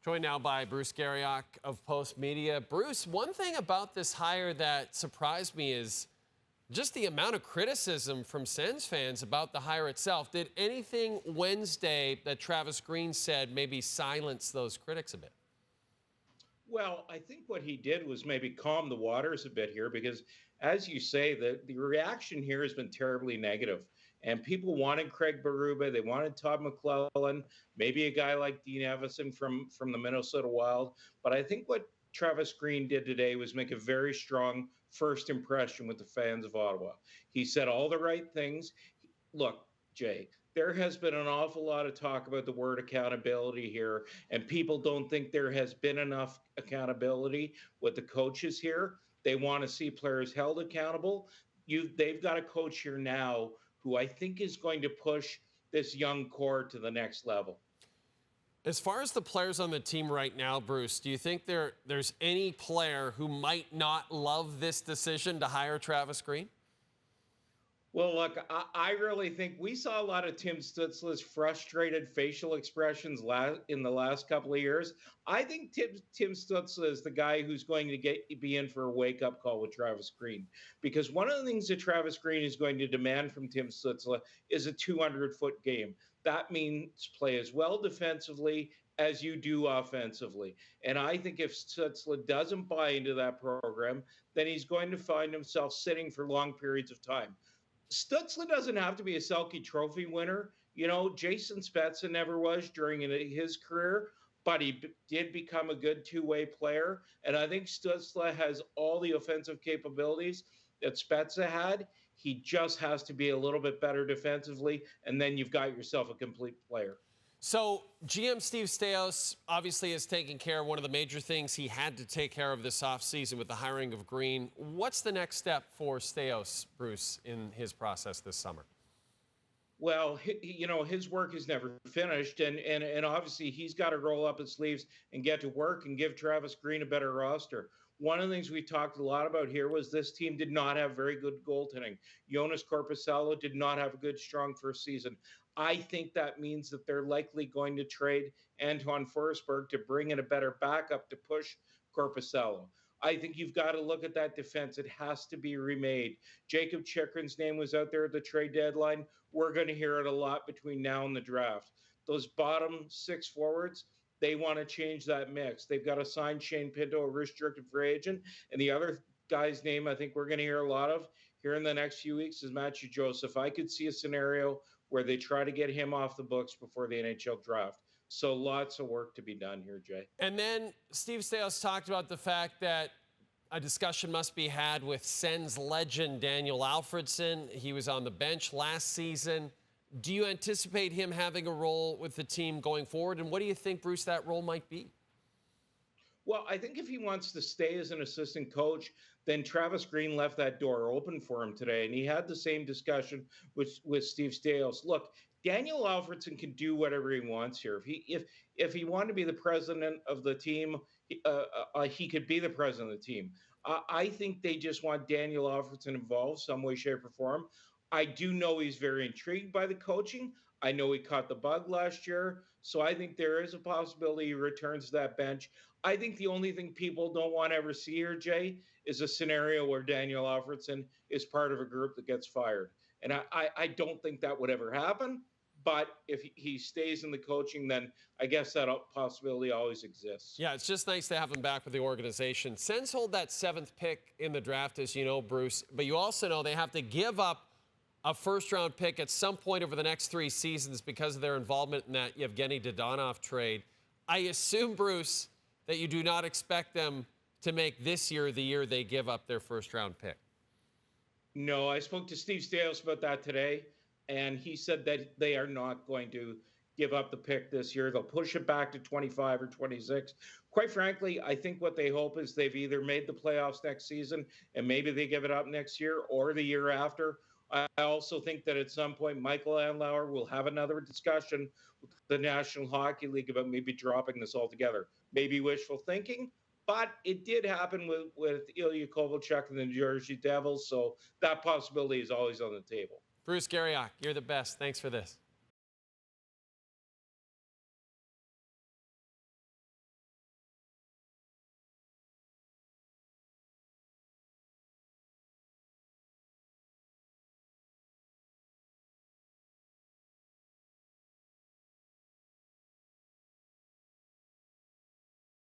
Joined now by Bruce Garrioch of Post Media. Bruce, one thing about this hire that surprised me is just the amount of criticism from Sens fans about the hire itself. Did anything Wednesday that Travis Green said maybe silence those critics a bit? Well, I think what he did was maybe calm the waters a bit here because, as you say, the reaction here has been terribly negative. And people wanted Craig Berube, they wanted Todd McClellan, maybe a guy like Dean Evison from the Minnesota Wild. But I think what Travis Green did today was make a very strong first impression with the fans of Ottawa. He said all the right things. Look, Jay, there has been an awful lot of talk about the word accountability here, and people don't think there has been enough accountability with the coaches here. They want to see players held accountable. They've got a coach here now who I think is going to push this young core to the next level. As far as the players on the team right now, Bruce, do you think there's any player who might not love this decision to hire Travis Green? Well, look, I really think we saw a lot of Tim Stützle's frustrated facial expressions in the last couple of years. I think Tim Stützle is the guy who's going to be in for a wake-up call with Travis Green. Because one of the things that Travis Green is going to demand from Tim Stützle is a 200-foot game. That means play as well defensively as you do offensively. And I think if Stützle doesn't buy into that program, then he's going to find himself sitting for long periods of time. Stützle doesn't have to be a Selke Trophy winner. You know, Jason Spezza never was during his career, but he did become a good two-way player. And I think Stützle has all the offensive capabilities that Spezza had. He just has to be a little bit better defensively, and then you've got yourself a complete player. So GM Steve Staios obviously has taken care of one of the major things he had to take care of this offseason with the hiring of Green. What's the next step for Staios, Bruce, in his process this summer? Well, you know, his work is never finished, and obviously he's got to roll up his sleeves and get to work and give Travis Green a better roster. One of the things we talked a lot about here was this team did not have very good goaltending. Jonas Korpisalo did not have a good, strong first season. I think that means that they're likely going to trade Anton Forsberg to bring in a better backup to push Korpisalo. I think you've got to look at that defense. It has to be remade. Jacob Chikrin's name was out there at the trade deadline. We're going to hear it a lot between now and the draft. Those bottom six forwards, they want to change that mix. They've got to sign Shane Pinto, a restricted free agent. And the other guy's name I think we're going to hear a lot of here in the next few weeks is Matthew Joseph. I could see a scenario where they try to get him off the books before the NHL draft. So lots of work to be done here, Jay. And then Steve Staios talked about the fact that a discussion must be had with Sens legend Daniel Alfredsson. He was on the bench last season. Do you anticipate him having a role with the team going forward? And what do you think, Bruce, that role might be? Well, I think if he wants to stay as an assistant coach, then Travis Green left that door open for him today. And he had the same discussion with Steve Staios. Look, Daniel Alfredsson can do whatever he wants here. If he wanted to be the president of the team, he could be the president of the team. I think they just want Daniel Alfredsson involved some way, shape, or form. I do know he's very intrigued by the coaching. I know he caught the bug last year. So I think there is a possibility he returns to that bench. I think the only thing people don't want to ever see here, Jay, is a scenario where Daniel Alfredsson is part of a group that gets fired. And I don't think that would ever happen. But if he stays in the coaching, then I guess that possibility always exists. Yeah, it's just nice to have him back with the organization. Sens hold that 7th pick in the draft, as you know, Bruce. But you also know they have to give up a first-round pick at some point over the next 3 seasons because of their involvement in that Yevgeny Dadonov trade. I assume, Bruce, that you do not expect them to make this year the year they give up their first-round pick. No, I spoke to Steve Staios about that today, and he said that they are not going to give up the pick this year. They'll push it back to 25 or 26. Quite frankly, I think what they hope is they've either made the playoffs next season, and maybe they give it up next year, or the year after. I also think that at some point, Michael Andlauer will have another discussion with the National Hockey League about maybe dropping this altogether. Maybe wishful thinking, but it did happen with Ilya Kovalchuk and the New Jersey Devils, so that possibility is always on the table. Bruce Garrioch, you're the best. Thanks for this.